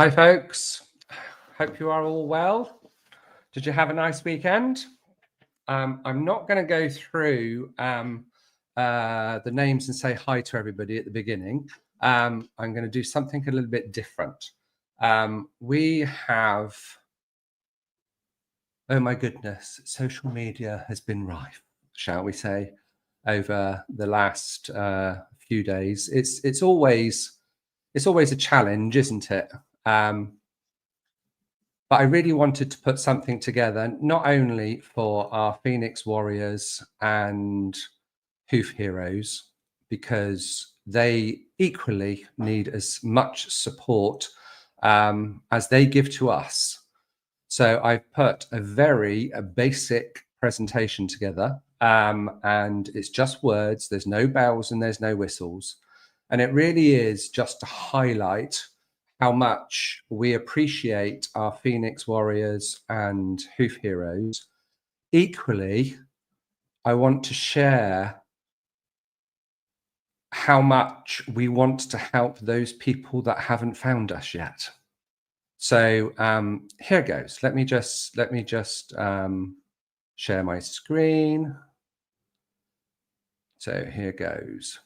Hi, folks. Hope you are all well. Did you have a nice weekend? I'm not going to go through the names and say hi to everybody at the beginning. I'm going to do something a little bit different. We have, oh my goodness, social media has been rife, shall we say, over the last few days. It's always a challenge, isn't it? But I really wanted to put something together, not only for our Phoenix Warriors and Hoof Heroes, because they equally need as much support as they give to us. So I've put a very basic presentation together, and it's just words. There's no bells and there's no whistles. And it really is just to highlight how much we appreciate our Phoenix Warriors and Hoof Heroes. Equally, I want to share how much we want to help those people that haven't found us yet. So here goes. Let me just share my screen. So here goes.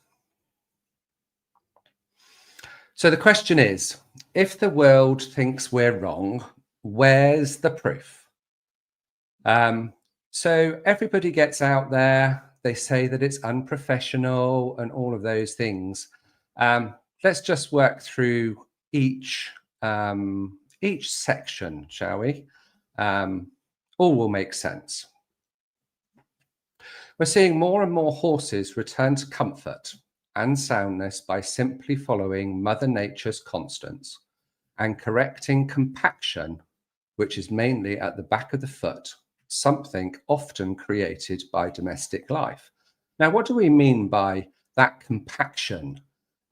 So the question is, if the world thinks we're wrong, where's the proof? So everybody gets out there, they say that it's unprofessional and all of those things. Let's just work through each section, shall we? All will make sense. We're seeing more and more horses return to comfort and soundness by simply following Mother Nature's constants and correcting compaction, which is mainly at the back of the foot, something often created by domestic life. Now, what do we mean by that compaction?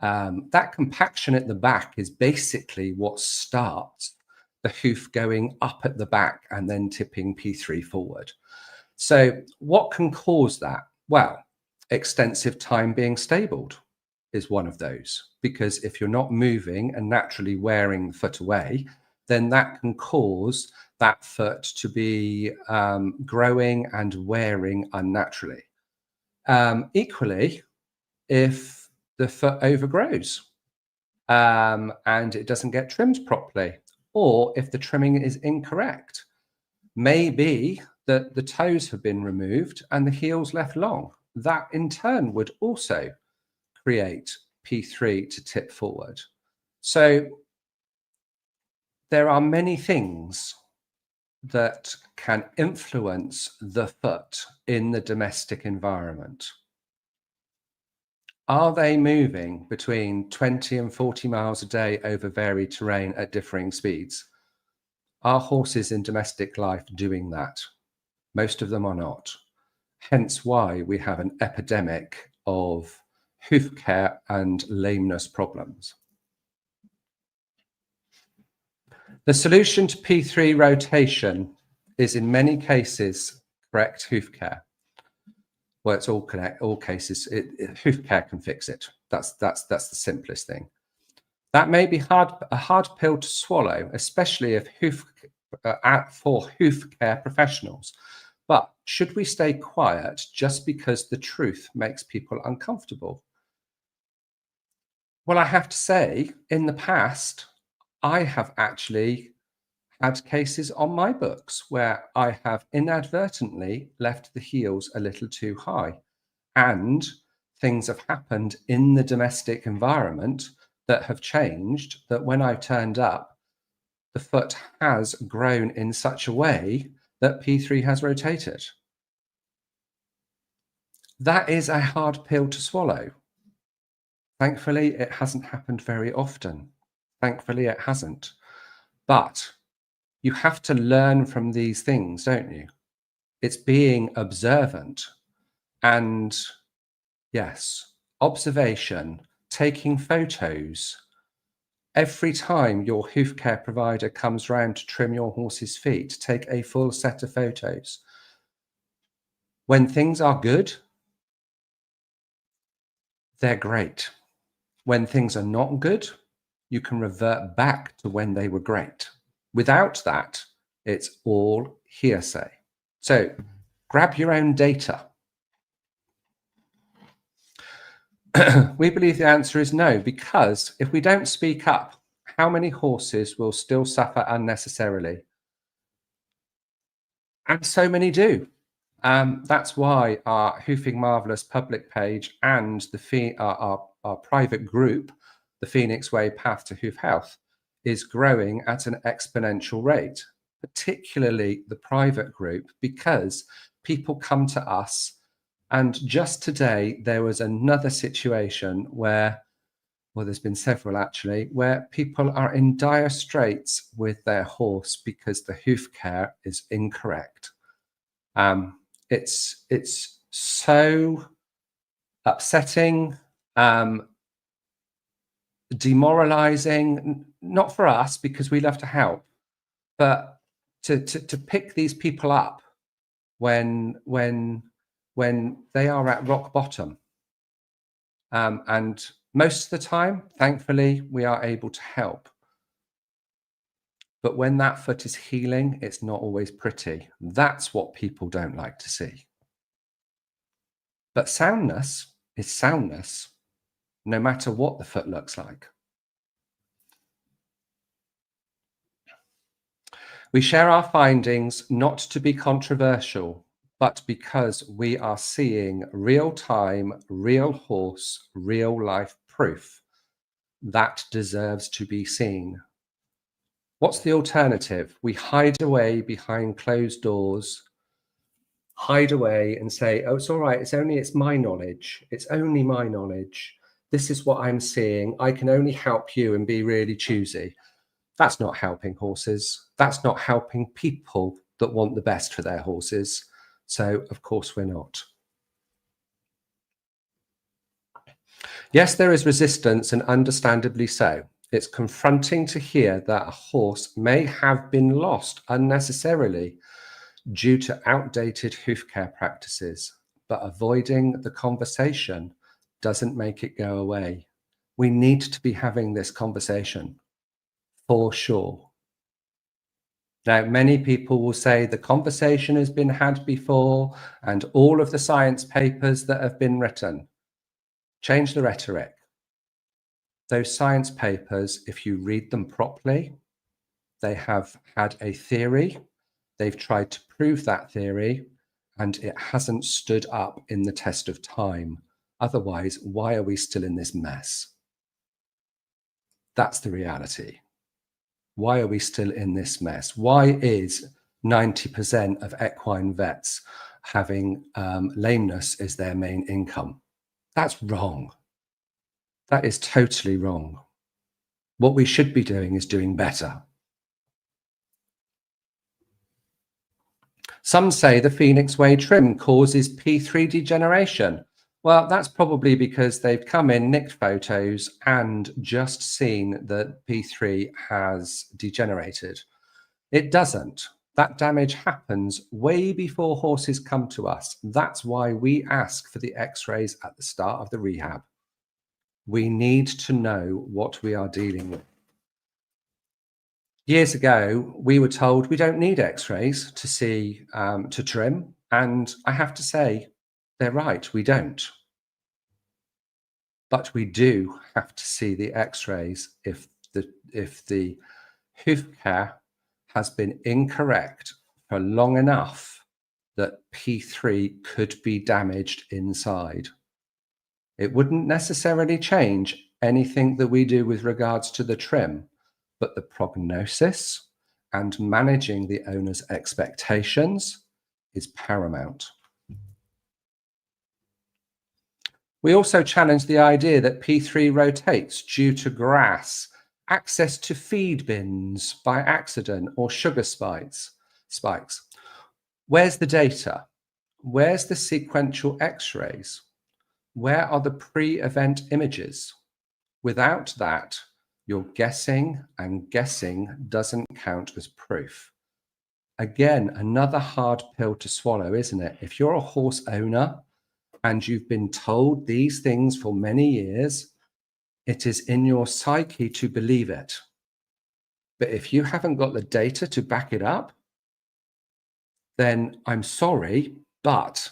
That compaction at the back is basically what starts the hoof going up at the back and then tipping P3 forward. So what can cause that? Well, extensive time being stabled is one of those, because if you're not moving and naturally wearing the foot away, then that can cause that foot to be growing and wearing unnaturally. Equally, if the foot overgrows and it doesn't get trimmed properly, or if the trimming is incorrect, maybe that the toes have been removed and the heels left long. That in turn would also create P3 to tip forward. So there are many things that can influence the foot in the domestic environment. Are they moving between 20 and 40 miles a day over varied terrain at differing speeds? Are horses in domestic life doing that? Most of them are not. Hence why we have an epidemic of hoof care and lameness problems. The solution to P3 rotation is in many cases correct hoof care. Well, it's all cases. Hoof care can fix it. That's the simplest thing. That may be a hard pill to swallow, especially if for hoof care professionals. But should we stay quiet just because the truth makes people uncomfortable? Well, I have to say, in the past, I have actually had cases on my books where I have inadvertently left the heels a little too high, and things have happened in the domestic environment that have changed, that when I turned up, the foot has grown in such a way that P3 has rotated. That is a hard pill to swallow. Thankfully, it hasn't happened very often. Thankfully, it hasn't. But you have to learn from these things, don't you? It's being observant and, yes, observation, taking photos. Every time your hoof care provider comes round to trim your horse's feet, take a full set of photos. When things are good, they're great. When things are not good, you can revert back to when they were great. Without that, it's all hearsay. So grab your own data. We believe the answer is no, because if we don't speak up, how many horses will still suffer unnecessarily? And so many do. That's why our Hoofing Marvellous public page and our private group, the Phoenix Way Path to Hoof Health, is growing at an exponential rate, particularly the private group, because people come to us. And just today, there was another situation where, well, there's been several actually, where people are in dire straits with their horse because the hoof care is incorrect. It's so upsetting, demoralizing, not for us because we love to help, but to pick these people up when they are at rock bottom. And most of the time, thankfully, we are able to help. But when that foot is healing, it's not always pretty. That's what people don't like to see. But soundness is soundness, no matter what the foot looks like. We share our findings not to be controversial, but because we are seeing real-time, real horse, real-life proof that deserves to be seen. What's the alternative? We hide away behind closed doors, hide away and say, oh, it's all right, it's my knowledge. It's only my knowledge. This is what I'm seeing. I can only help you, and be really choosy. That's not helping horses. That's not helping people that want the best for their horses. So, of course, we're not. Yes, there is resistance, and understandably so. It's confronting to hear that a horse may have been lost unnecessarily due to outdated hoof care practices, but avoiding the conversation doesn't make it go away. We need to be having this conversation, for sure. Now, many people will say the conversation has been had before, and all of the science papers that have been written. Change the rhetoric. Those science papers, if you read them properly, they have had a theory. They've tried to prove that theory, and it hasn't stood up in the test of time. Otherwise, why are we still in this mess? That's the reality. Why are we still in this mess? Why is 90% of equine vets having lameness as their main income? That's wrong. That is totally wrong. What we should be doing is doing better. Some say the Phoenix Way trim causes P3 degeneration. Well, that's probably because they've come in, nicked photos, and just seen that P3 has degenerated. It doesn't. That damage happens way before horses come to us. That's why we ask for the x-rays at the start of the rehab. We need to know what we are dealing with. Years ago, we were told we don't need x-rays to see, to trim. And I have to say, they're right, we don't. But we do have to see the x-rays if the hoof care has been incorrect for long enough that P3 could be damaged inside. It wouldn't necessarily change anything that we do with regards to the trim, but the prognosis and managing the owner's expectations is paramount. We also challenge the idea that P3 rotates due to grass, access to feed bins by accident, or sugar spikes. Where's the data? Where's the sequential x-rays? Where are the pre-event images? Without that, you're guessing, and guessing doesn't count as proof. Again, another hard pill to swallow, isn't it? If you're a horse owner and you've been told these things for many years, It is in your psyche to believe it. But if you haven't got the data to back it up, then I'm sorry, but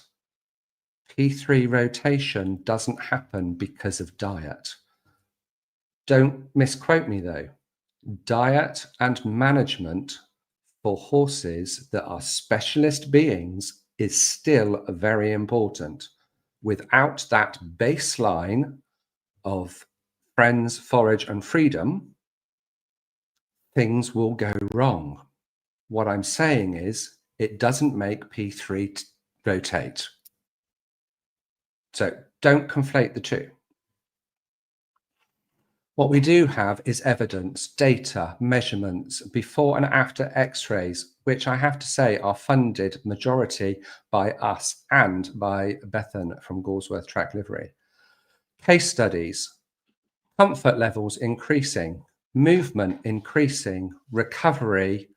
P3 rotation doesn't happen because of diet. Don't misquote me though. Diet and management for horses that are specialist beings is still very important. Without that baseline of friends, forage, and freedom, things will go wrong. What I'm saying is it doesn't make P3 rotate. So don't conflate the two. What we do have is evidence, data, measurements, before and after x-rays, which I have to say are funded majority by us and by Bethan from Galsworth Track Livery. Case studies, comfort levels increasing, movement increasing, recovery,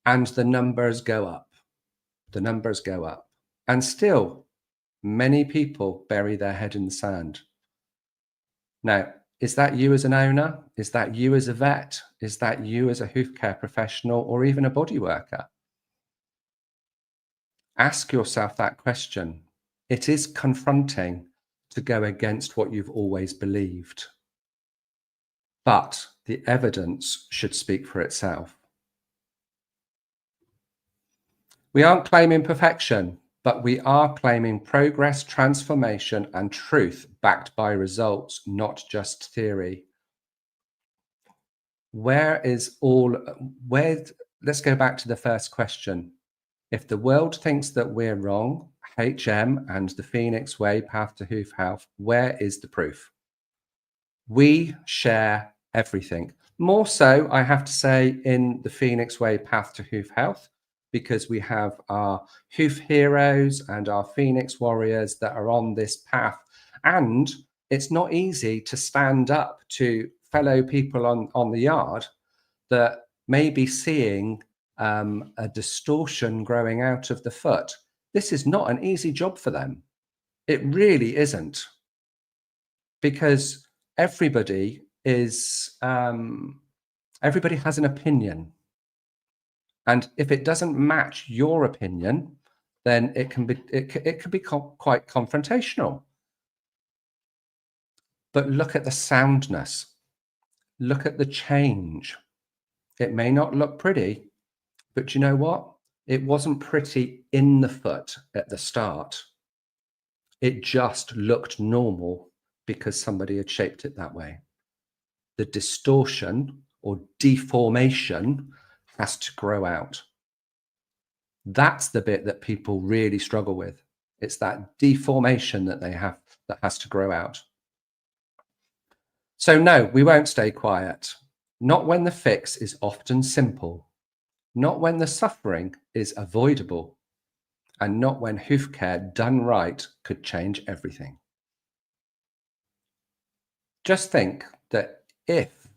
and the numbers go up. The numbers go up. And still, many people bury their head in the sand. Now, is that you as an owner? Is that you as a vet? Is that you as a hoof care professional or even a body worker? Ask yourself that question. It is confronting to go against what you've always believed. But the evidence should speak for itself. We aren't claiming perfection, but we are claiming progress, transformation, and truth backed by results, not just theory. Let's go back to the first question. If the world thinks that we're wrong, HM and the Phoenix Way path to hoof health, where is the proof? We share everything. More so, I have to say, in the Phoenix Way path to hoof health, because we have our Hoof Heroes and our Phoenix Warriors that are on this path. And it's not easy to stand up to fellow people on the yard that may be seeing a distortion growing out of the foot. This is not an easy job for them. It really isn't. Because everybody has an opinion. And if it doesn't match your opinion, then it can be quite confrontational. But look at the soundness. Look at the change. It may not look pretty, but you know what? It wasn't pretty in the foot at the start. It just looked normal because somebody had shaped it that way. The distortion or deformation has to grow out. That's the bit that people really struggle with. It's that deformation that they have that has to grow out. So no, we won't stay quiet. Not when the fix is often simple. Not when the suffering is avoidable. And not when hoof care done right could change everything. Just think that if,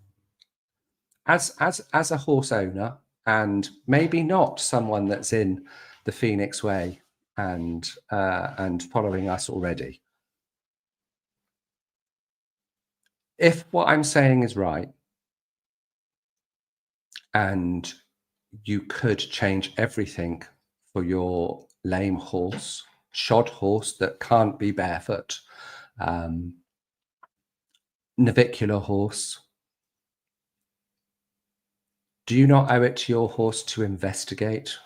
as a horse owner, and maybe not someone that's in the Phoenix Way and following us already, if what I'm saying is right, and you could change everything for your lame horse, shod horse that can't be barefoot, navicular horse, do you not owe it to your horse to investigate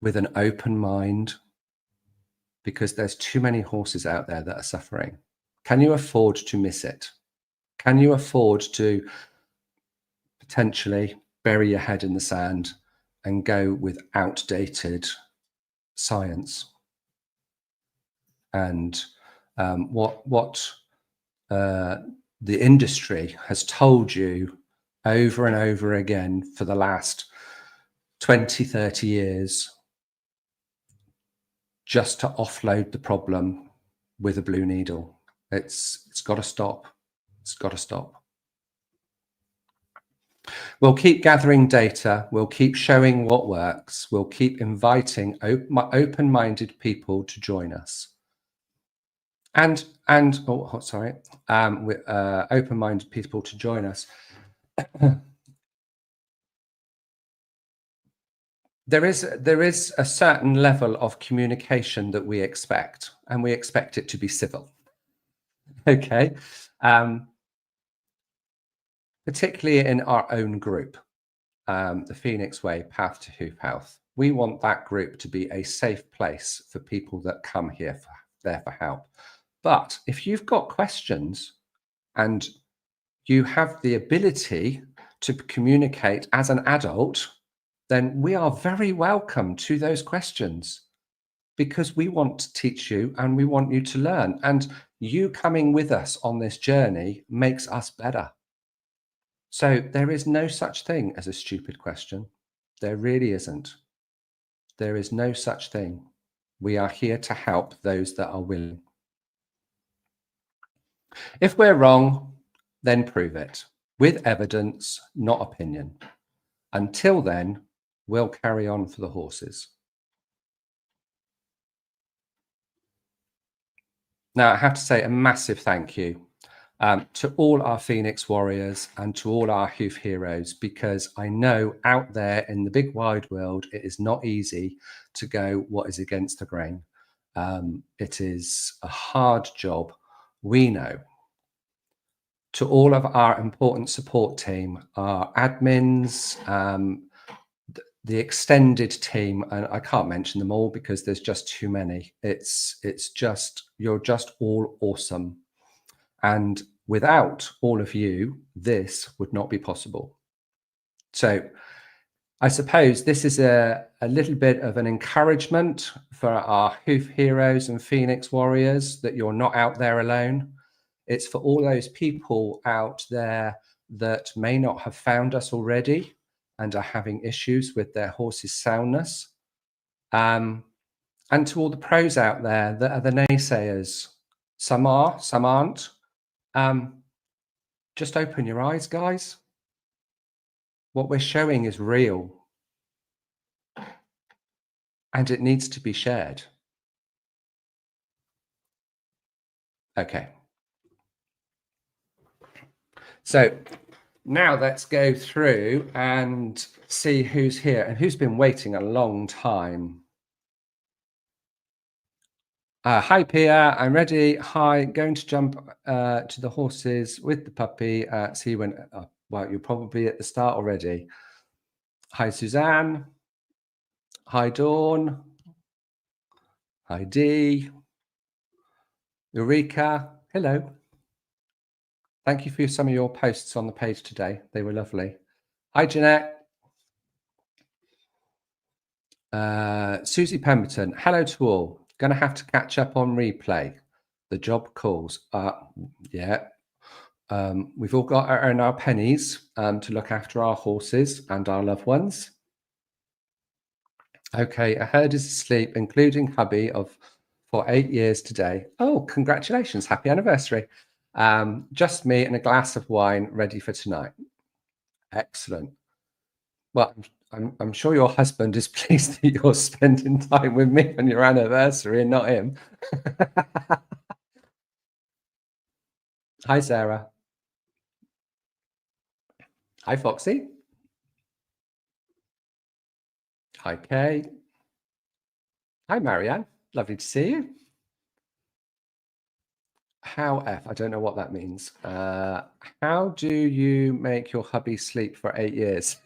with an open mind? Because there's too many horses out there that are suffering. Can you afford to miss it? Can you afford to potentially bury your head in the sand and go with outdated science? And what the industry has told you over and over again for the last 20, 30 years, just to offload the problem with a blue needle. It's got to stop. It's got to stop. We'll keep gathering data. We'll keep showing what works. We'll keep inviting open-minded people to join us. and sorry, with open-minded people to join us. There is a certain level of communication that we expect, and we expect it to be civil. Okay, particularly in our own group, the Phoenix Way Path to Hoof Health. We want that group to be a safe place for people that come here there for help. But if you've got questions and you have the ability to communicate as an adult, then we are very welcome to those questions, because we want to teach you and we want you to learn. And you coming with us on this journey makes us better. So there is no such thing as a stupid question. There really isn't. There is no such thing. We are here to help those that are willing. If we're wrong, then prove it with evidence, not opinion. Until then, we'll carry on for the horses. Now, I have to say a massive thank you to all our Phoenix warriors and to all our Hoof heroes, because I know out there in the big wide world, it is not easy to go what is against the grain. It is a hard job, we know. To all of our important support team, our admins, the extended team, and I can't mention them all because there's just too many. It's just, you're just all awesome. And without all of you, this would not be possible. So I suppose this is a little bit of an encouragement for our Hoof heroes and Phoenix warriors, that you're not out there alone. It's for all those people out there that may not have found us already and are having issues with their horse's soundness. And to all the pros out there that are the naysayers. Some are, some aren't. Just open your eyes, guys. What we're showing is real. And it needs to be shared. Okay. So now let's go through and see who's here and who's been waiting a long time. Hi, Pia, I'm ready. Hi, going to jump to the horses with the puppy. See when, well, you're probably at the start already. Hi, Suzanne. Hi, Dawn. Hi, Dee. Eureka. Hello. Thank you for some of your posts on the page today. They were lovely. Hi, Jeanette. Susie Pemberton. Hello to all. Going to have to catch up on replay. The job calls. Yeah. We've all got to earn our pennies to look after our horses and our loved ones. Okay, a herd is asleep, including hubby for 8 years today. Oh, congratulations. Happy anniversary. Just me and a glass of wine ready for tonight. Excellent. Well, I'm sure your husband is pleased that you're spending time with me on your anniversary and not him. Hi, Sarah. Hi, Foxy. Hi, Kay. Hi, Marianne. Lovely to see you. I don't know what that means. How do you make your hubby sleep for 8 years?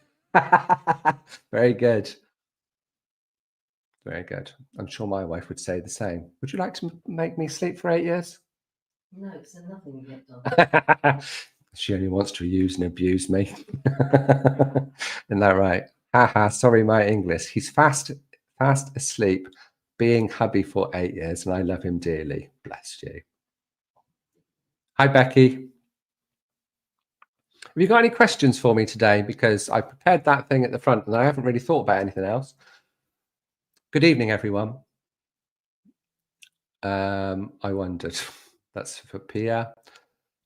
Very good. Very good. I'm sure my wife would say the same. Would you like to make me sleep for 8 years? No, because then nothing will get done. She only wants to use and abuse me. Isn't that right? Haha, sorry, my English. He's fast asleep, being hubby for 8 years, and I love him dearly. Bless you. Hi, Becky. Have you got any questions for me today? Because I prepared that thing at the front and I haven't really thought about anything else. Good evening, everyone. I wondered. That's for Pia.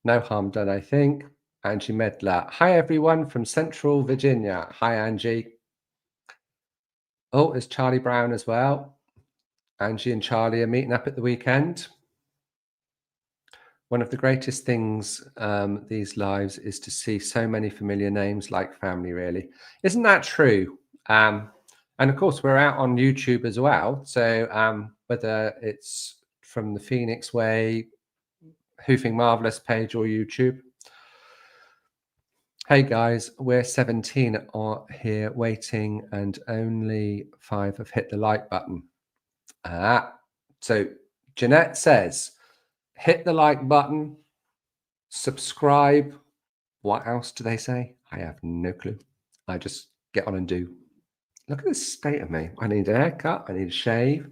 No harm done, I think. Angie Medler. Hi, everyone from Central Virginia. Hi, Angie. Oh, there's Charlie Brown as well. Angie and Charlie are meeting up at the weekend. One of the greatest things these lives is to see so many familiar names like family, really. Isn't that true? And of course, we're out on YouTube as well. So whether it's from the Phoenix Way, Hoofing Marvellous page or YouTube. Hey guys, we're 17 here waiting and only 5 have hit the like button. So Jeanette says, hit the like button, subscribe. What else do they say? I have no clue. I just get on and do. Look at this state of me. I need a haircut. I need a shave.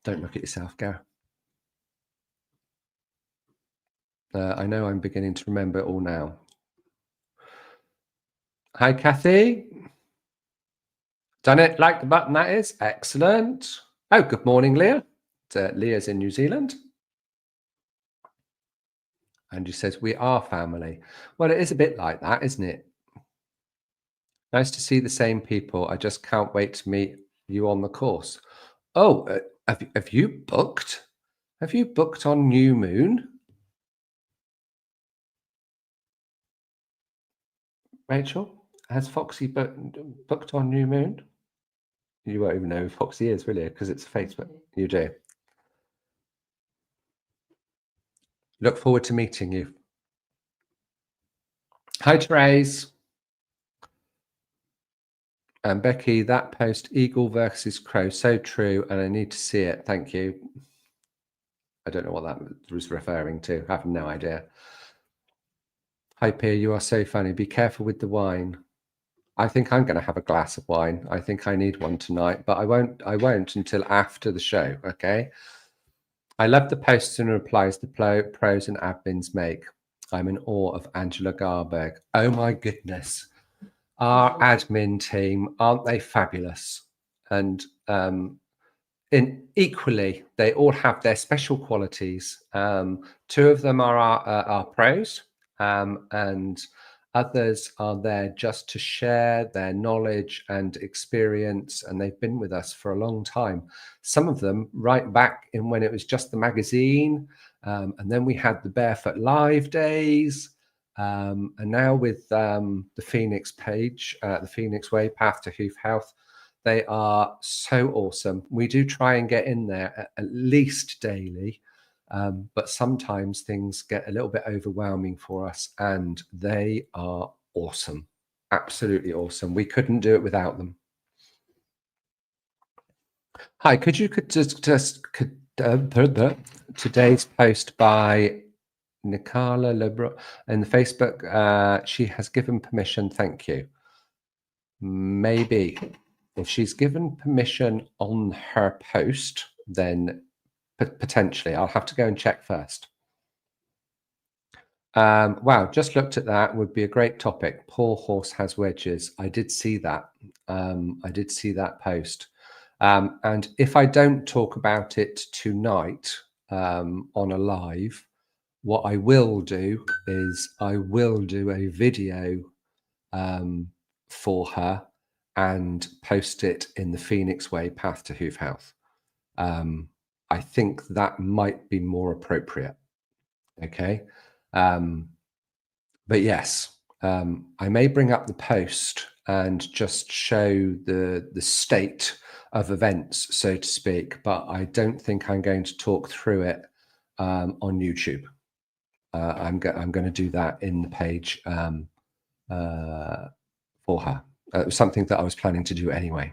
Don't look at yourself, Gareth. I know I'm beginning to remember it all now. Hi, Kathy. Done it. Like the button, that is. Excellent. Oh, good morning, Leah. Leah's in New Zealand. And she says, we are family. Well, it is a bit like that, isn't it? Nice to see the same people. I just can't wait to meet you on the course. Oh, have you booked? Have you booked on New Moon? Rachel, has Foxy booked on New Moon? You won't even know who Foxy is, will you? Because it's Facebook. You do. Look forward to meeting you. Hi, Therese. And Becky, that post, Eagle versus Crow, so true, and I need to see it. Thank you. I don't know what that was referring to. I have no idea. Hi, Pia, you are so funny. Be careful with the wine. I think I'm going to have a glass of wine. I think I need one tonight, but I won't until after the show, okay? I love the posts and replies the pros and admins make. I'm in awe of Angela Garberg. Oh my goodness. Our admin team, aren't they fabulous? And equally, they all have their special qualities. 2 of them are our pros, and others are there just to share their knowledge and experience, and they've been with us for a long time. Some of them right back in when it was just the magazine, and then we had the Barefoot Live days, and now with the Phoenix page, the Phoenix Way, Path to Hoof Health. They are so awesome. We do try and get in there at least daily, but sometimes things get a little bit overwhelming for us, and they are awesome. Absolutely awesome. We couldn't do it without them. Hi, could you today's post by Nicola Lebron in the Facebook, she has given permission, thank you. Maybe. If she's given permission on her post, then potentially I'll have to go and check first. Wow, just looked at that. Would be a great topic. Poor horse has wedges. I did see that. I did see that post. And if I don't talk about it tonight on a live, what I will do is I will do a video for her and post it in the Phoenix Way, Path to Hoof Health. I think that might be more appropriate. Okay. But yes, I may bring up the post and just show the state of events, so to speak, but I don't think I'm going to talk through it on YouTube. I'm going to do that in the page for her. It was something that I was planning to do anyway.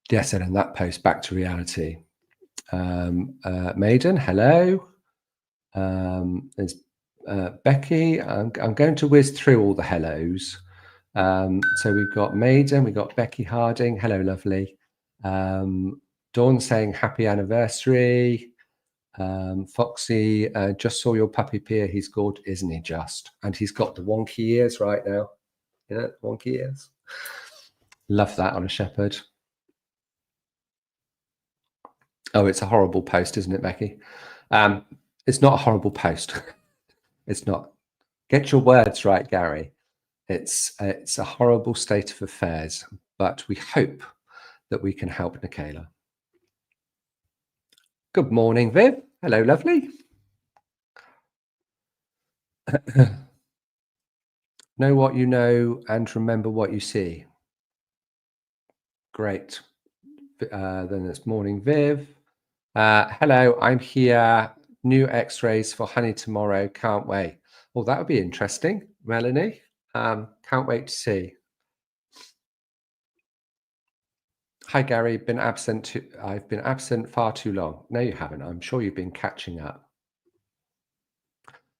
Yes, and in that post, back to reality. Maiden, hello. There's Becky. I'm going to whiz through all the hellos. So we've got Maiden, we've got Becky Harding. Hello, lovely. Dawn saying happy anniversary. Foxy, just saw your puppy Pia. He's good, isn't he just? And he's got the wonky ears right now. You know, wonky ears. Love that on a shepherd. Oh, it's a horrible post, isn't it, Becky? It's not a horrible post. It's not. Get your words right, Gary. It's a horrible state of affairs, but we hope that we can help Nicola. Good morning, Viv. Hello, lovely. Know what you know and remember what you see. Great. Then it's morning, Viv. Hello, I'm here. New x-rays for Honey tomorrow. Can't wait. Well, that would be interesting, Melanie. Can't wait to see. Hi, Gary. I've been absent far too long. No, you haven't. I'm sure you've been catching up.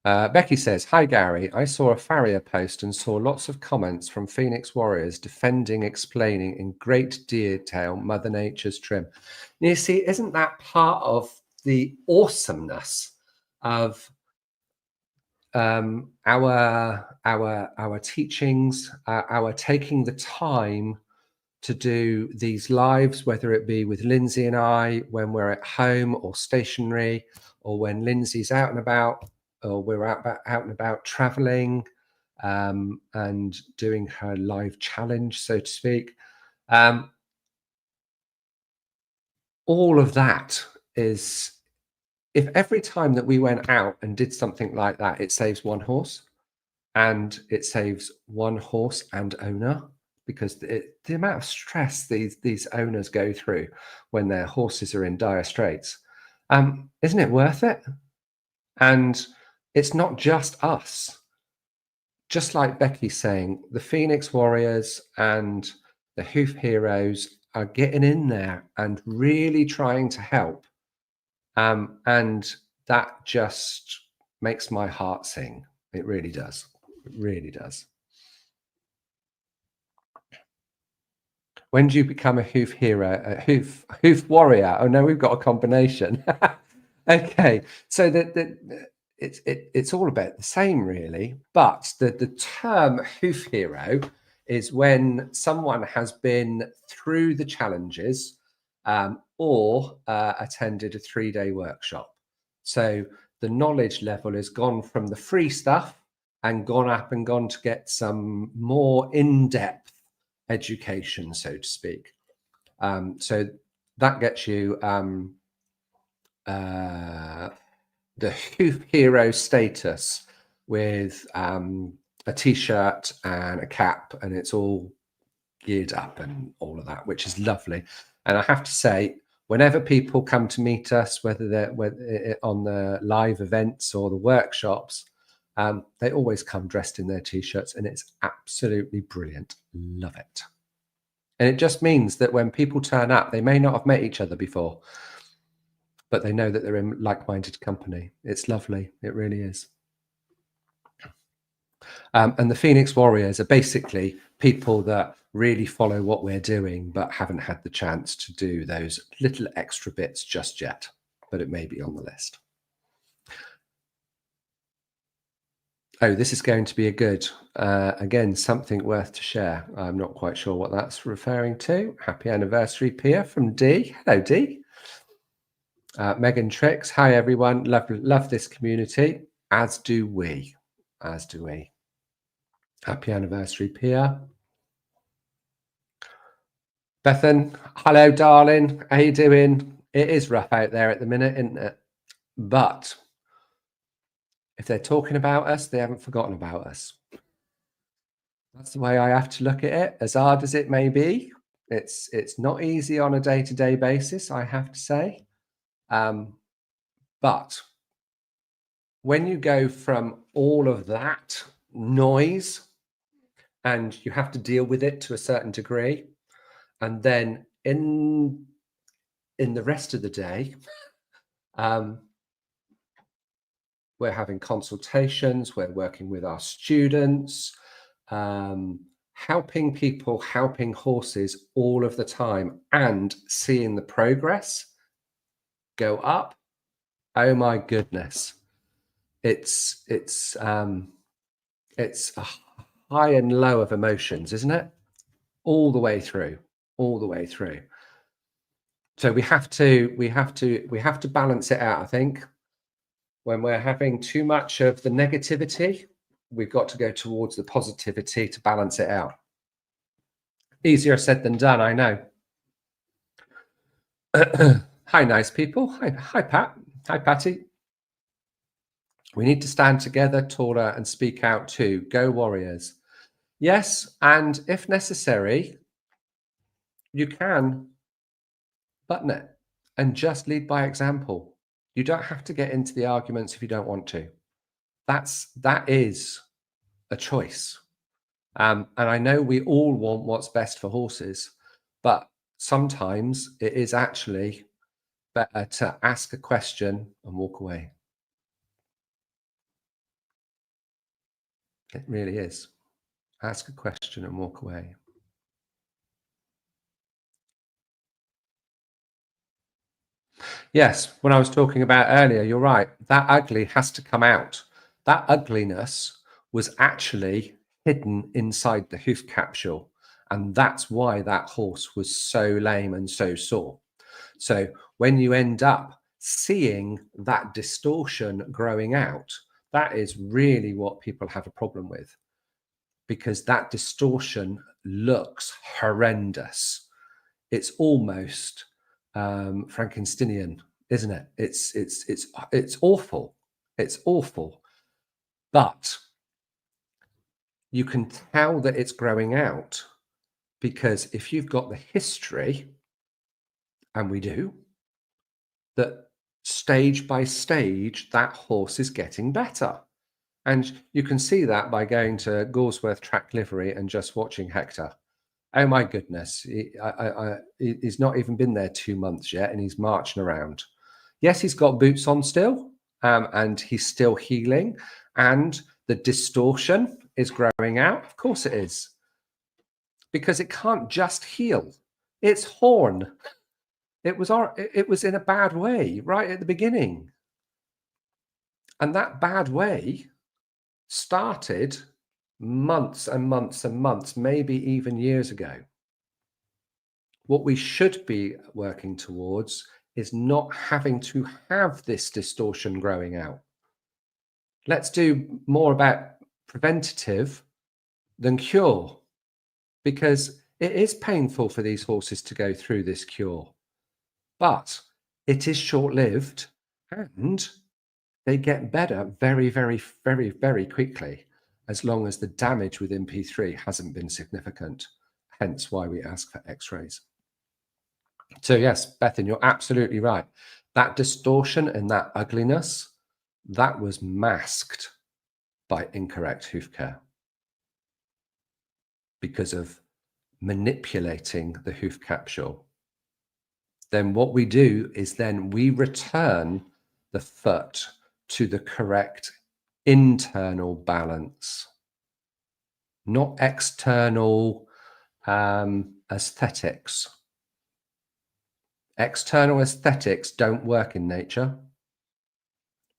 Becky says, hi, Gary. I saw a farrier post and saw lots of comments from Phoenix Warriors defending, explaining in great detail Mother Nature's trim. You see, isn't that part of the awesomeness of our teachings, our taking the time to do these lives, whether it be with Lindsay and I when we're at home or stationary, or when Lindsay's out and about, or we're out and about traveling and doing her live challenge, so to speak. All of that is, if every time that we went out and did something like that, it saves one horse, and it saves one horse and owner, because the amount of stress these owners go through when their horses are in dire straits, isn't it worth it? And it's not just us. Just like Becky's saying, the Phoenix Warriors and the Hoof Heroes are getting in there and really trying to help. And that just makes my heart sing. It really does. It really does. When do you become a hoof hero, a hoof warrior? Oh no, we've got a combination. Okay, so it's all about the same, really. But the term hoof hero is when someone has been through the challenges or attended a 3-day workshop. So the knowledge level has gone from the free stuff and gone to get some more in-depth education, so to speak. So that gets you the Hoof Hero status with a t-shirt and a cap, and it's all geared up and all of that, which is lovely. And I have to say, whenever people come to meet us, whether on the live events or the workshops, they always come dressed in their t-shirts, and it's absolutely brilliant. Love it. And it just means that when people turn up, they may not have met each other before, but they know that they're in like-minded company. It's lovely. It really is. And the Phoenix Warriors are basically people that really follow what we're doing, but haven't had the chance to do those little extra bits just yet, but it may be on the list. Oh, this is going to be a good, again, something worth to share. I'm not quite sure what that's referring to. Happy anniversary, Pia, from D. Hello, D. Megan Tricks. Hi, everyone. Love this community, as do we. As do we. Happy anniversary, Pia. Bethan, hello, darling. How you doing? It is rough out there at the minute, isn't it? But if they're talking about us, they haven't forgotten about us. That's the way I have to look at it. As hard as it may be, it's not easy on a day-to-day basis, I have to say. But when you go from all of that noise and you have to deal with it to a certain degree, and then in the rest of the day, we're having consultations, we're working with our students, helping people, helping horses all of the time, and seeing the progress go up. Oh my goodness. It's a high and low of emotions, isn't it? All the way through. So we have to balance it out, I think. When we're having too much of the negativity, we've got to go towards the positivity to balance it out. Easier said than done, I know. Hi, nice people. Hi, Pat. Hi, Patty. We need to stand together, taller, and speak out too. Go Warriors. Yes, and if necessary, you can button it and just lead by example. You don't have to get into the arguments if you don't want to. That is a choice. And I know we all want what's best for horses, but sometimes it is actually better to ask a question and walk away. It really is. Ask a question and walk away. Yes, when I was talking about earlier, you're right. That ugly has to come out. That ugliness was actually hidden inside the hoof capsule. And that's why that horse was so lame and so sore. So when you end up seeing that distortion growing out, that is really what people have a problem with, because that distortion looks horrendous. It's almost Frankensteinian, isn't it? It's awful. It's awful. But you can tell that it's growing out because if you've got the history, and we do, that stage by stage that horse is getting better. And you can see that by going to Goresworth Track Livery and just watching Hector. Oh my goodness, he's not even been there 2 months yet and he's marching around. Yes, he's got boots on still, and he's still healing, and the distortion is growing out. Of course it is, because it can't just heal. Its horn, it was in a bad way right at the beginning. And that bad way started months and months and months, maybe even years ago. What we should be working towards is not having to have this distortion growing out. Let's do more about preventative than cure, because it is painful for these horses to go through this cure, but it is short-lived and they get better very, very, very, very quickly, as long as the damage within P3 hasn't been significant, hence why we ask for x-rays. So yes, Bethan, you're absolutely right. That distortion and that ugliness, that was masked by incorrect hoof care because of manipulating the hoof capsule. Then what we do is then we return the foot to the correct internal balance, not external aesthetics. External aesthetics don't work in nature.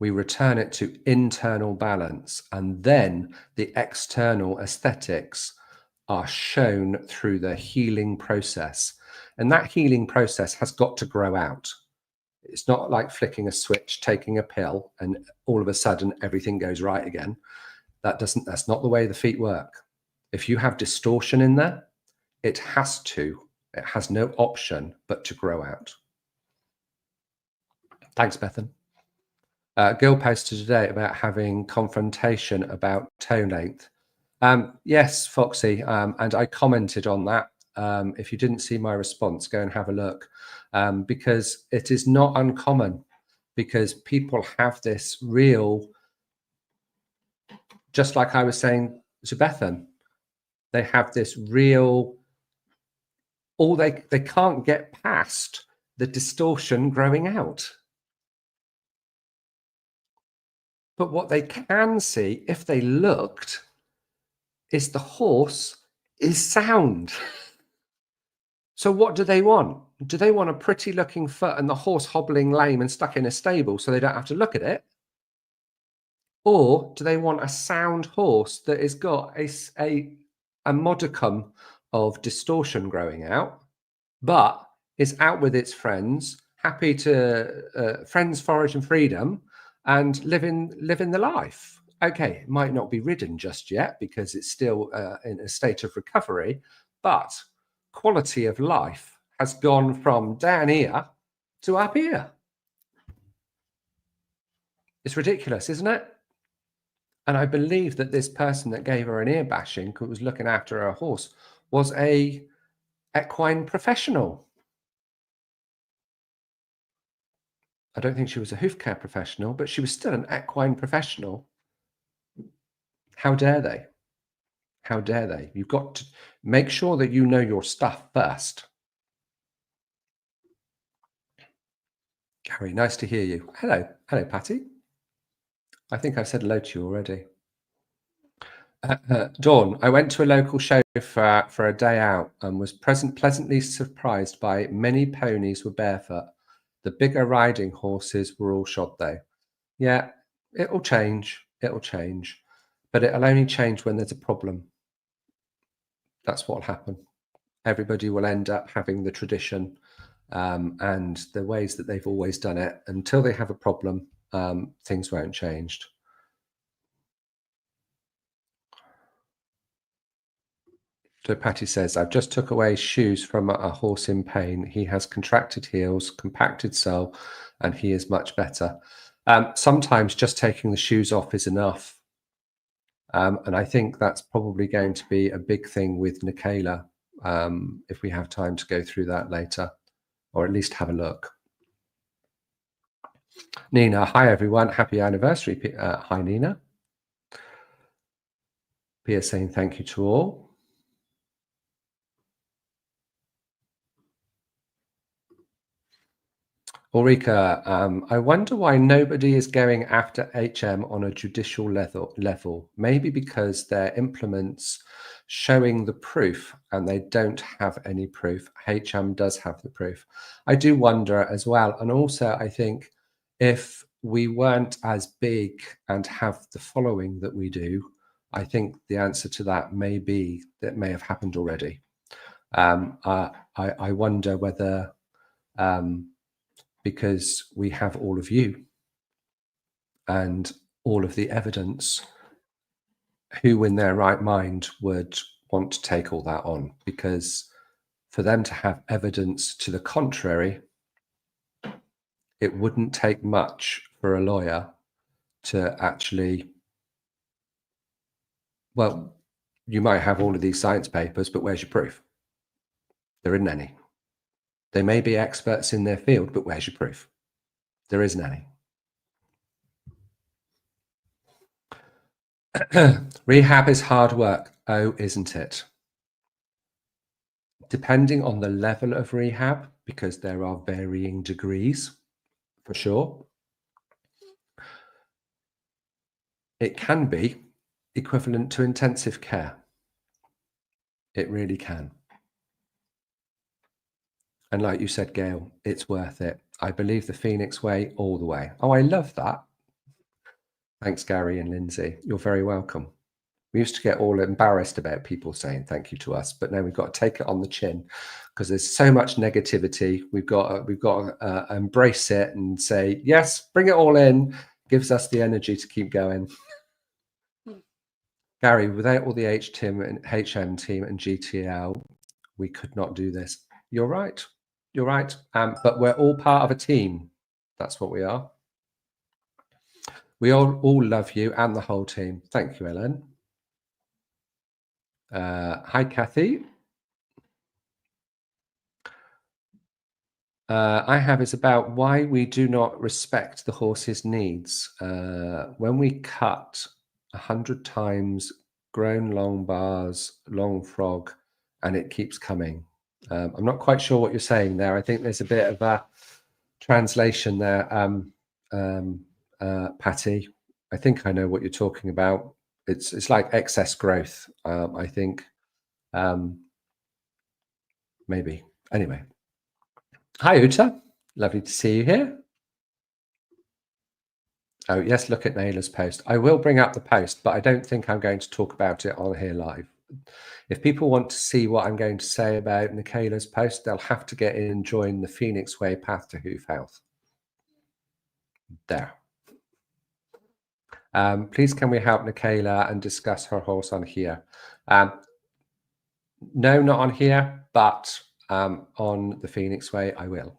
We return it to internal balance, and then the external aesthetics are shown through the healing process. And that healing process has got to grow out. It's not like flicking a switch, taking a pill, and all of a sudden everything goes right again. That's not the way the feet work. If you have distortion in there, it has no option but to grow out. Thanks, Bethan. Gil posted today about having confrontation about toe length. Yes, Foxy, and I commented on that. If you didn't see my response, go and have a look, because it is not uncommon, because people have this real, just like I was saying to Bethan, they have this real, they can't get past the distortion growing out. But what they can see, if they looked, is the horse is sound. So what do they want? Do they want a pretty looking foot and the horse hobbling lame and stuck in a stable so they don't have to look at it? Or do they want a sound horse that has got a modicum of distortion growing out, but is out with its friends, happy to friends, forage and freedom, and living the life? Okay, it might not be ridden just yet because it's still in a state of recovery, but quality of life has gone from down here to up here. It's ridiculous, isn't it? And I believe that this person that gave her an ear bashing, who was looking after her horse, was a equine professional. I don't think she was a hoof care professional, but she was still an equine professional. How dare they? How dare they? You've got to make sure that you know your stuff first. Garry, nice to hear you. Hello. Hello, Patty. I think I said hello to you already. Dawn, I went to a local show for a day out and was pleasantly surprised by many ponies were barefoot. The bigger riding horses were all shod though. Yeah, it'll change. It'll change. But it'll only change when there's a problem. That's what'll happen. Everybody will end up having the tradition and the ways that they've always done it. Until they have a problem, things won't change. So Patty says, I've just took away shoes from a horse in pain. He has contracted heels, compacted sole, and he is much better. Sometimes just taking the shoes off is enough. And I think that's probably going to be a big thing with Nikayla, if we have time to go through that later, or at least have a look. Nina, hi everyone. Happy anniversary. Hi, Nina. Pia saying thank you to all. Ulrika, I wonder why nobody is going after HM on a judicial level. Maybe because their implements showing the proof and they don't have any proof. HM does have the proof. I do wonder as well. And also, I think if we weren't as big and have the following that we do, I think the answer to that may be that may have happened already. I wonder whether... because we have all of you and all of the evidence, who in their right mind would want to take all that on? Because for them to have evidence to the contrary, it wouldn't take much for a lawyer to actually, well, you might have all of these science papers, but where's your proof? There isn't any. They may be experts in their field, but where's your proof? There isn't any. Rehab is hard work. Oh, isn't it? Depending on the level of rehab, because there are varying degrees, for sure. It can be equivalent to intensive care. It really can. And like you said, Gail, it's worth it. I believe the Phoenix way all the way. Oh, I love that. Thanks, Garry and Lindsay. You're very welcome. We used to get all embarrassed about people saying thank you to us, but now we've got to take it on the chin because there's so much negativity. We've got to embrace it and say, yes, bring it all in. Gives us the energy to keep going. Garry, without all the HM team and GTL, we could not do this. You're right. You're right. But we're all part of a team. That's what we are. We all love you and the whole team. Thank you, Ellen. Hi, Kathy. I have is about why we do not respect the horse's needs. When we cut 100 times, grown long bars, long frog, and it keeps coming. I'm not quite sure what you're saying there. I think there's a bit of a translation there, Patty. I think I know what you're talking about. It's like excess growth, I think. Maybe. Anyway. Hi, Uta. Lovely to see you here. Oh, yes, look at Nayla's post. I will bring up the post, but I don't think I'm going to talk about it on here live. If people want to see what I'm going to say about Nikayla's post, they'll have to get in and join the Phoenix Way Path to Hoof Health. There. Please, can we help Nikayla and discuss her horse on here? No, not on here, but on the Phoenix Way, I will.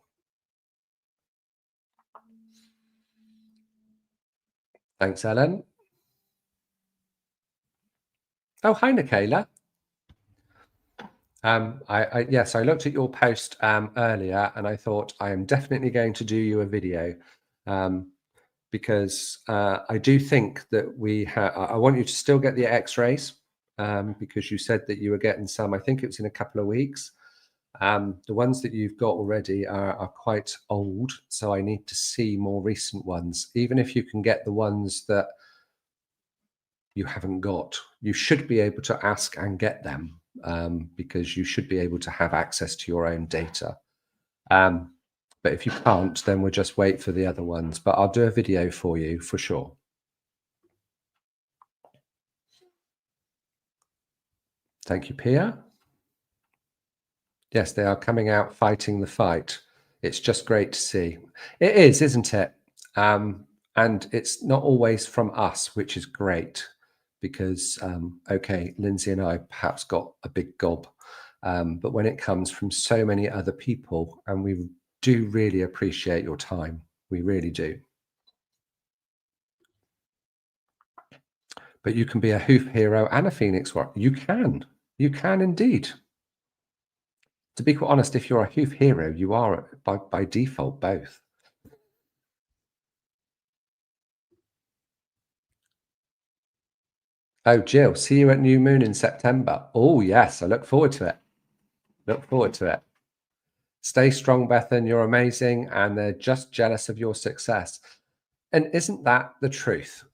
Thanks, Ellen. Oh, hi, Nicola. Yes, I looked at your post earlier and I thought I am definitely going to do you a video because I do think that I want you to still get the x-rays because you said that you were getting some, I think it was in a couple of weeks. The ones that you've got already are quite old, so I need to see more recent ones. Even if you can get the ones that you haven't got, you should be able to ask and get them because you should be able to have access to your own data. But if you can't, then we'll just wait for the other ones. But I'll do a video for you for sure. Thank you, Pia. Yes, they are coming out fighting the fight. It's just great to see. It is, isn't it? And it's not always from us, which is great because, okay, Lindsay and I perhaps got a big gob, but when it comes from so many other people, and we do really appreciate your time, we really do. But you can be a hoof hero and a phoenix warrior. You can indeed. To be quite honest, if you're a hoof hero, you are by default both. Oh, Jill, see you at New Moon in September. Oh, yes, I look forward to it. Look forward to it. Stay strong, Bethan. You're amazing, and they're just jealous of your success. And isn't that the truth?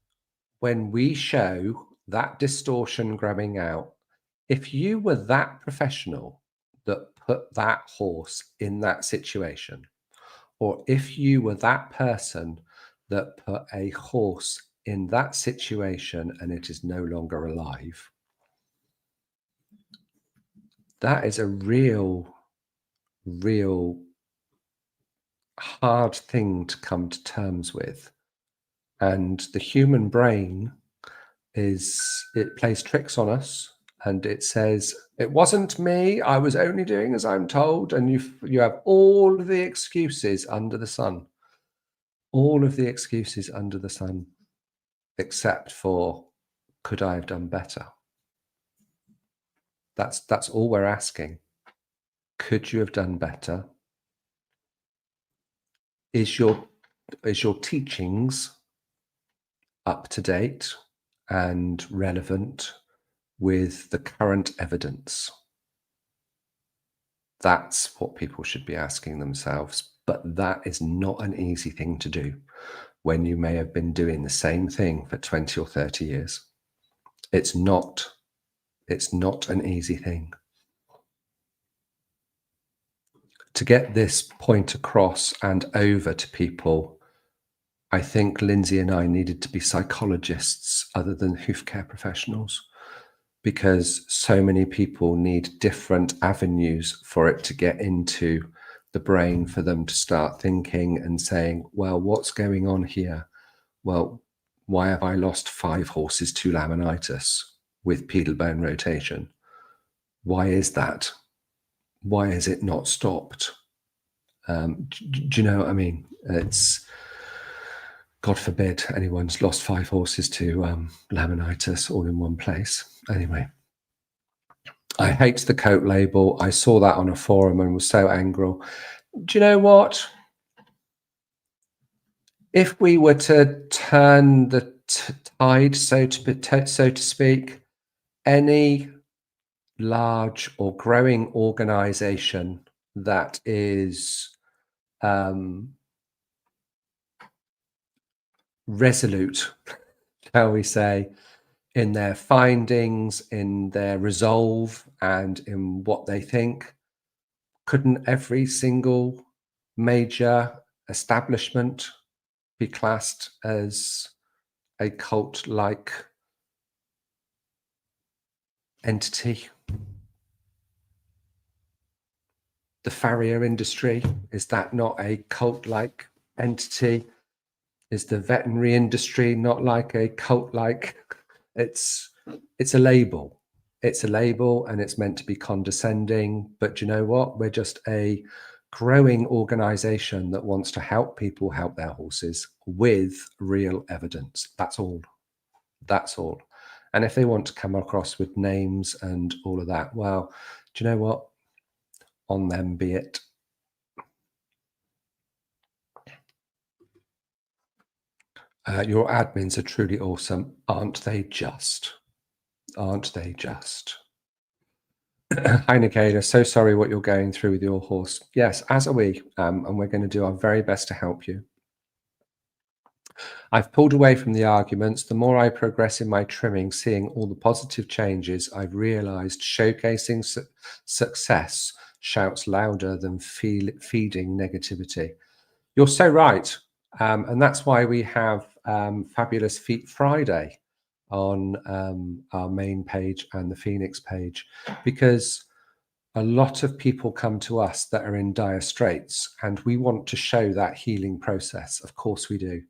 When we show that distortion grabbing out, if you were that professional that put that horse in that situation, or if you were that person that put a horse in that situation and it is no longer alive, that is a real hard thing to come to terms with. And the human brain it plays tricks on us, and it says, it wasn't me, I was only doing as I'm told. And you have all of the excuses under the sun, all of the excuses under the sun, except for, could I have done better? That's all we're asking. Could you have done better? Is your teachings up to date and relevant with the current evidence? That's what people should be asking themselves. But that is not an easy thing to do when you may have been doing the same thing for 20 or 30 years. It's not an easy thing. To get this point across and over to people, I think Lindsay and I needed to be psychologists other than hoof care professionals, because so many people need different avenues for it to get into the brain, for them to start thinking and saying, well, what's going on here? Well, why have I lost 5 horses to laminitis with pedal bone rotation? Why is that? Why is it not stopped? Do you know what I mean? It's, God forbid anyone's lost 5 horses to laminitis all in one place. Anyway, I hate the coat label. I saw that on a forum and was so angry. Do you know what? If we were to turn the tide, so to speak, any large or growing organization that is resolute, shall we say, in their findings, in their resolve, and in what they think, couldn't every single major establishment be classed as a cult-like entity? The farrier industry, is that not a cult-like entity? Is the veterinary industry not like a cult-like? It's a label. It's a label, and it's meant to be condescending. But you know what? We're just a growing organization that wants to help people help their horses with real evidence. That's all. That's all. And if they want to come across with names and all of that, well, do you know what? On them be it. Your admins are truly awesome. Aren't they just? Aren't they just? Hi, Nikeda. So sorry what you're going through with your horse. Yes, as are we. And we're going to do our very best to help you. I've pulled away from the arguments. The more I progress in my trimming, seeing all the positive changes, I've realized showcasing success shouts louder than feeding negativity. You're so right. And that's why we have Fabulous Feet Friday on our main page and the Phoenix page, because a lot of people come to us that are in dire straits, and we want to show that healing process. Of course we do.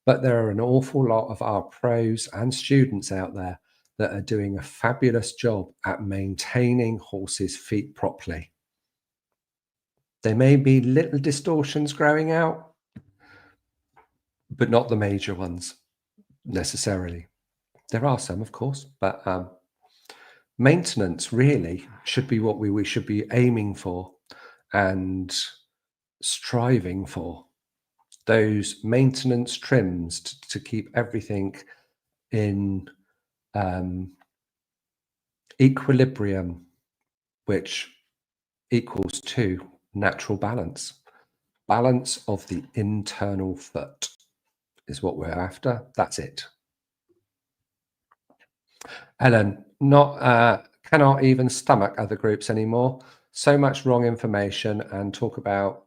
But there are an awful lot of our pros and students out there that are doing a fabulous job at maintaining horses' feet properly. There may be little distortions growing out, but not the major ones necessarily. There are some, of course, but maintenance really should be what we should be aiming for and striving for. Those maintenance trims to keep everything in equilibrium, which equals to natural balance. Balance of the internal foot is what we're after. That's it. Ellen, cannot even stomach other groups anymore. So much wrong information and talk about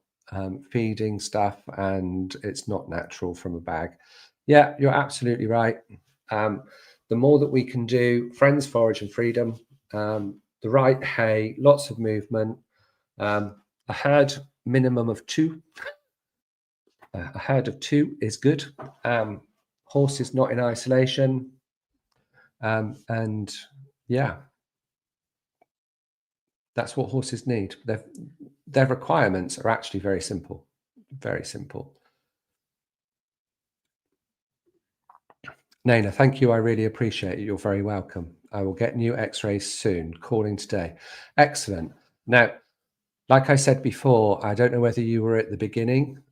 feeding stuff, and it's not natural from a bag. Yeah, you're absolutely right. The more that we can do, friends, forage and freedom, the right hay, lots of movement, a herd minimum of 2. A herd of 2 is good. Horses not in isolation. And yeah, that's what horses need. Their requirements are actually very simple, very simple. Naina, thank you. I really appreciate it. You're very welcome. I will get new x-rays soon. Calling today. Excellent. Now, like I said before, I don't know whether you were at the beginning.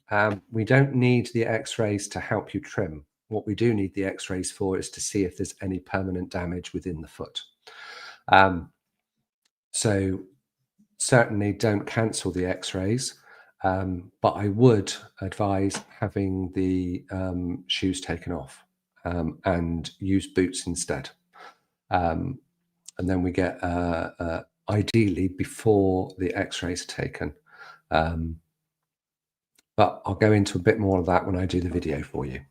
We don't need the x-rays to help you trim. What we do need the x-rays for is to see if there's any permanent damage within the foot. So certainly don't cancel the x-rays, but I would advise having the shoes taken off and use boots instead. And then we get ideally before the x-rays are taken. But I'll go into a bit more of that when I do the video for you,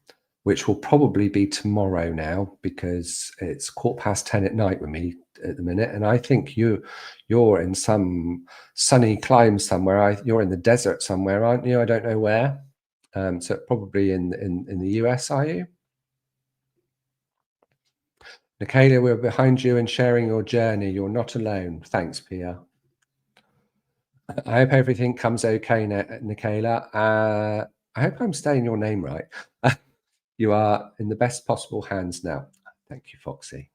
which will probably be tomorrow now, because it's 10:15 at night with me at the minute, and I think you're in some sunny clime somewhere. You're in the desert somewhere, aren't you? I don't know where. So probably in the US, are you? Nikayla, we're behind you and sharing your journey. You're not alone. Thanks, Pia. I hope everything comes okay, Nikayla. I hope I'm saying your name right. You are in the best possible hands now. Thank you, Foxy.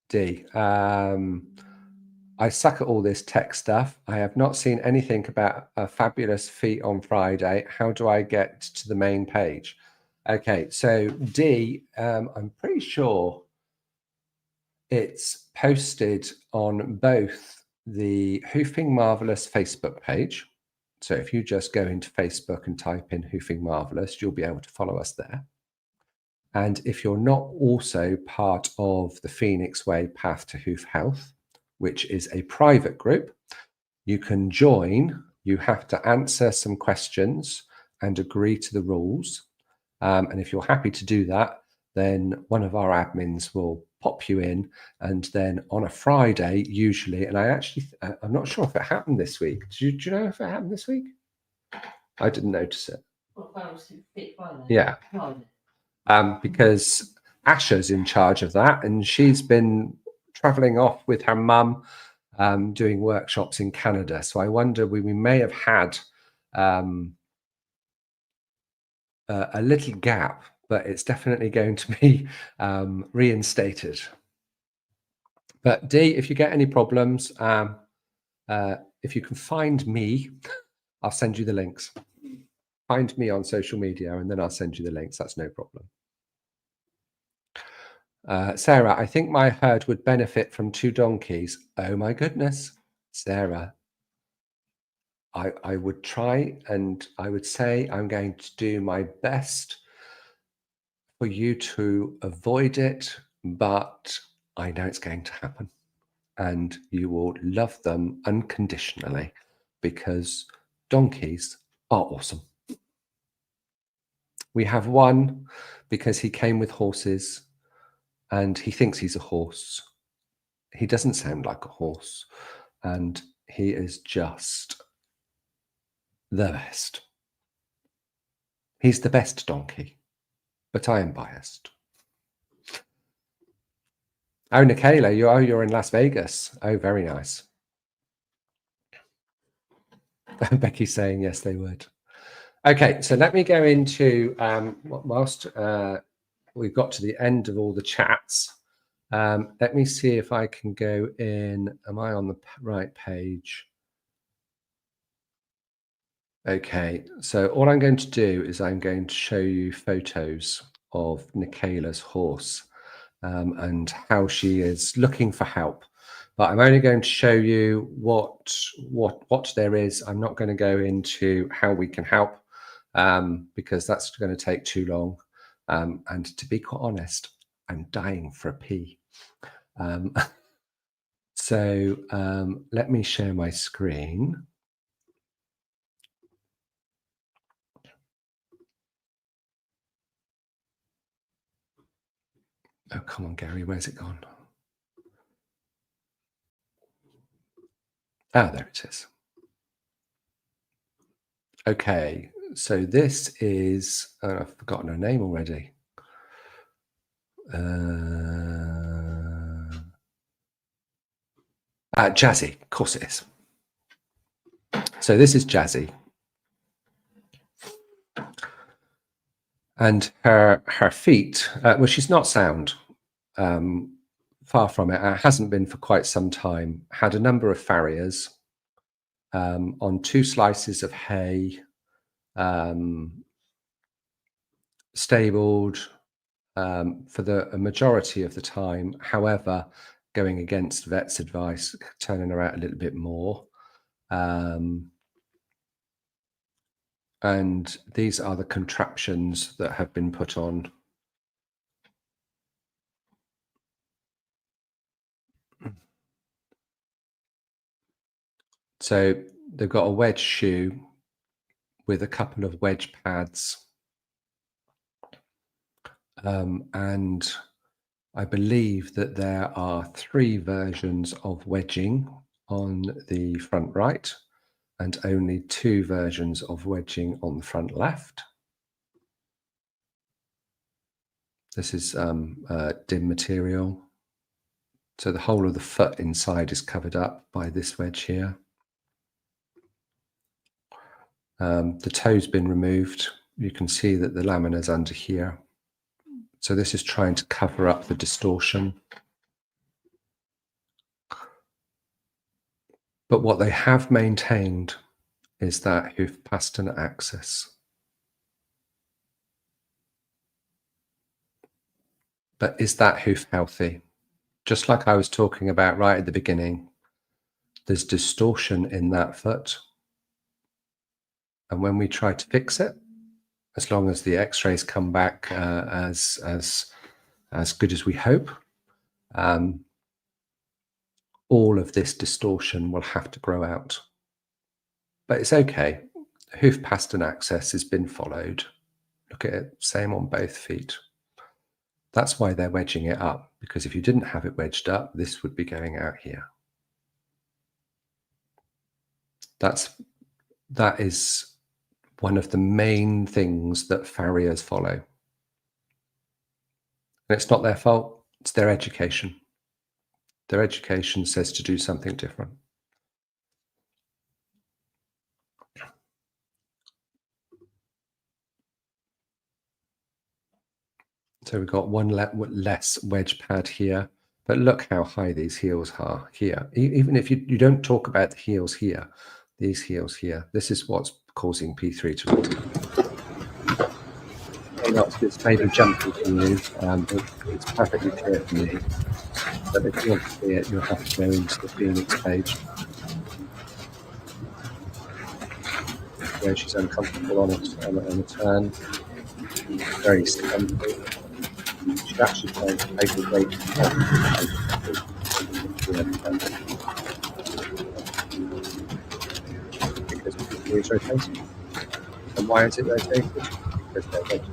D. I suck at all this tech stuff. I have not seen anything about a fabulous feat on Friday. How do I get to the main page? Okay, so D, I'm pretty sure it's posted on both the Hoofing Marvellous Facebook page. So if you just go into Facebook and type in Hoofing Marvellous, you'll be able to follow us there. And if you're not also part of the Phoenix Way Path to Hoof Health, which is a private group, you can join. You have to answer some questions and agree to the rules. And if you're happy to do that, then one of our admins will pop you in. And then on a Friday, usually, and I'm not sure if it happened this week. Do you know if it happened this week? I didn't notice it. Yeah. Because Asha's in charge of that, and she's been traveling off with her mum doing workshops in Canada. So I wonder, we may have had a little gap, but it's definitely going to be reinstated. But Dee, if you get any problems, if you can find me, I'll send you the links. Find me on social media and then I'll send you the links. That's no problem. Sarah, I think my herd would benefit from 2 donkeys. Oh my goodness, Sarah. I would try, and I would say I'm going to do my best for you to avoid it, but I know it's going to happen. And you will love them unconditionally because donkeys are awesome. We have one because he came with horses and he thinks he's a horse. He doesn't sound like a horse, and he is just the best. He's the best donkey, but I am biased. Oh, Nikayla, you're in Las Vegas. Oh, very nice. Becky's saying yes, they would. Okay, so let me go into, whilst we've got to the end of all the chats, let me see if I can go in. Am I on the right page? Okay, so all I'm going to do is I'm going to show you photos of Nikayla's horse and how she is looking for help. But I'm only going to show you what there is. I'm not going to go into how we can help because that's going to take too long. And to be quite honest, I'm dying for a pee. So let me share my screen. Oh, come on, Gary, where's it gone? Ah, there it is. Okay, so this is, I've forgotten her name already. Jazzy, of course it is. So this is Jazzy. And her feet, well, she's not sound, far from it. Hasn't been for quite some time. Had a number of farriers on 2 slices of hay, stabled for a majority of the time. However, going against vet's advice, turning her out a little bit more. And these are the contraptions that have been put on. So they've got a wedge shoe with a couple of wedge pads. And I believe that there are 3 versions of wedging on the front right and only 2 versions of wedging on the front left. This is dim material. So the whole of the foot inside is covered up by this wedge here. The toe's been removed. You can see that the lamina's under here. So this is trying to cover up the distortion. But what they have maintained is that hoof pastern axis. But is that hoof healthy? Just like I was talking about right at the beginning, there's distortion in that foot. And when we try to fix it, as long as the x-rays come back as good as we hope, all of this distortion will have to grow out. But it's okay. Hoof pastern axis has been followed. Look at it, same on both feet. That's why they're wedging it up, because if you didn't have it wedged up, this would be going out here. That is one of the main things that farriers follow. And it's not their fault, it's their education. Their education says to do something different. So we've got one less wedge pad here, but look how high these heels are here. Even if you don't talk about the heels here, these heels here, this is what's causing P3 to rotate. It's maybe jumpy for you, it's perfectly clear for me, but if you want to see it, you'll have to go into the Phoenix page. Where she's uncomfortable on a turn, very stumpy. She's actually trying to take the weight because P3 is rotating. And why is it rotated? Because they're rotating.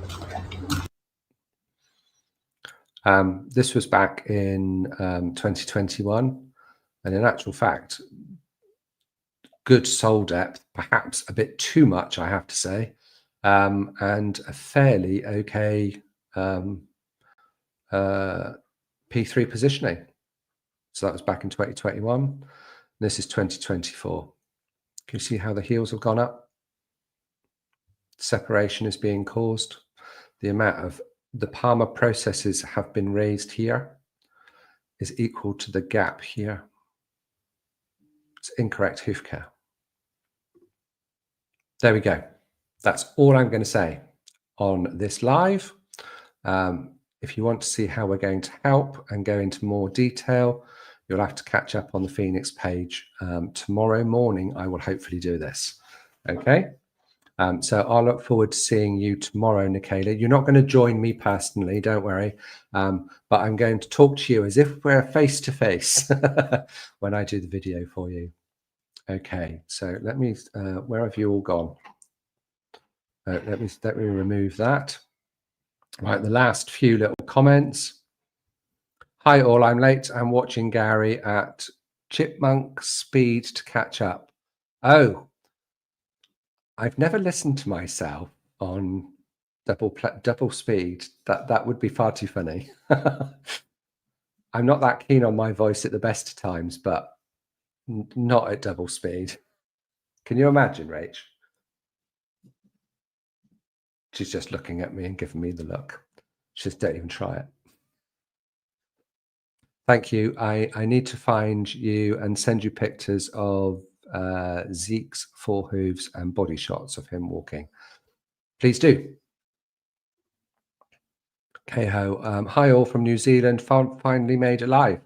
This was back in 2021, and in actual fact, good sole depth, perhaps a bit too much, I have to say, and a fairly okay P3 positioning. So that was back in 2021. This is 2024. Can you see how the heels have gone up? Separation is being caused. The amount of the palmar processes have been raised here is equal to the gap here. It's incorrect hoof care. There we go. That's all I'm going to say on this live. If you want to see how we're going to help and go into more detail, you'll have to catch up on the Phoenix page. Tomorrow morning, I will hopefully do this. Okay. So I'll look forward to seeing you tomorrow, Nikayla. You're not going to join me personally, don't worry. But I'm going to talk to you as if we're face to face when I do the video for you. Okay. So let me, where have you all gone? Let me remove that. Right, the last few little comments. Hi all, I'm late. I'm watching Garry at chipmunk speed to catch up. Oh, I've never listened to myself on double speed. That would be far too funny. I'm not that keen on my voice at the best of times, but not at double speed. Can you imagine, Rach? She's just looking at me and giving me the look. She just don't even try it. Thank you. I need to find you and send you pictures of Zeke's 4 hooves and body shots of him walking. Please do. Keho, hi all from New Zealand, finally made it live.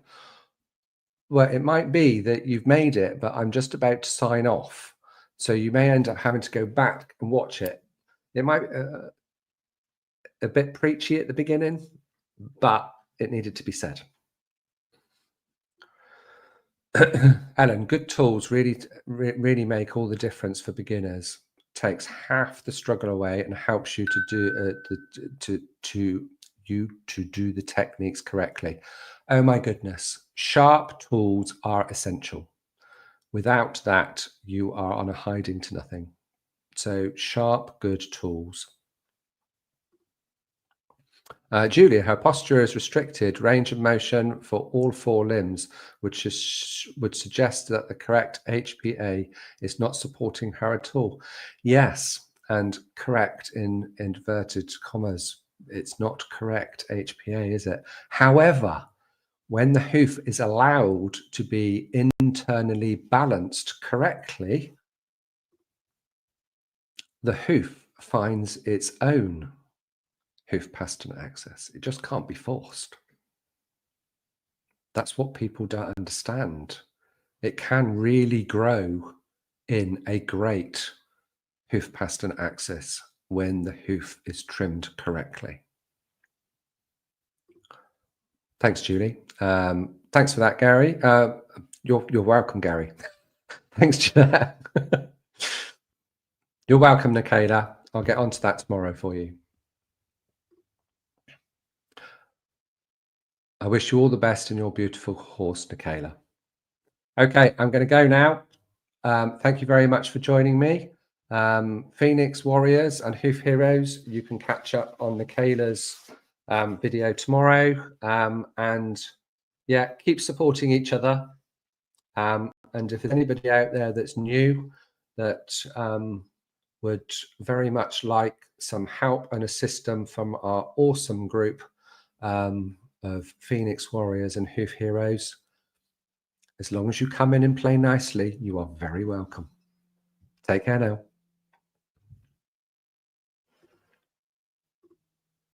Well, it might be that you've made it, but I'm just about to sign off. So you may end up having to go back and watch it. It might be a bit preachy at the beginning, but it needed to be said. Ellen, good tools really make all the difference for beginners. Takes half the struggle away and helps you to do the techniques correctly. Oh my goodness, sharp tools are essential. Without that, you are on a hiding to nothing. So sharp, good tools. Julia, her posture is restricted. Range of motion for all 4 limbs, which would suggest that the correct HPA is not supporting her at all. Yes, and correct in inverted commas. It's not correct HPA, is it? However, when the hoof is allowed to be internally balanced correctly, the hoof finds its own hoof pastern access. It just can't be forced. That's what people don't understand. It can really grow in a great hoof pastern axis when the hoof is trimmed correctly. Thanks, Julie. Thanks for that, Garry. You're welcome, Garry. Thanks, Jeanette. You're welcome, Nikayla. I'll get onto that tomorrow for you. I wish you all the best in your beautiful horse, Nikayla. Okay, I'm going to go now. Thank you very much for joining me. Phoenix Warriors and Hoof Heroes, you can catch up on Nikayla's video tomorrow. And yeah, keep supporting each other. And if there's anybody out there that's new that would very much like some help and a system from our awesome group of Phoenix Warriors and Hoof Heroes, as long as you come in and play nicely, you are very welcome. Take care now.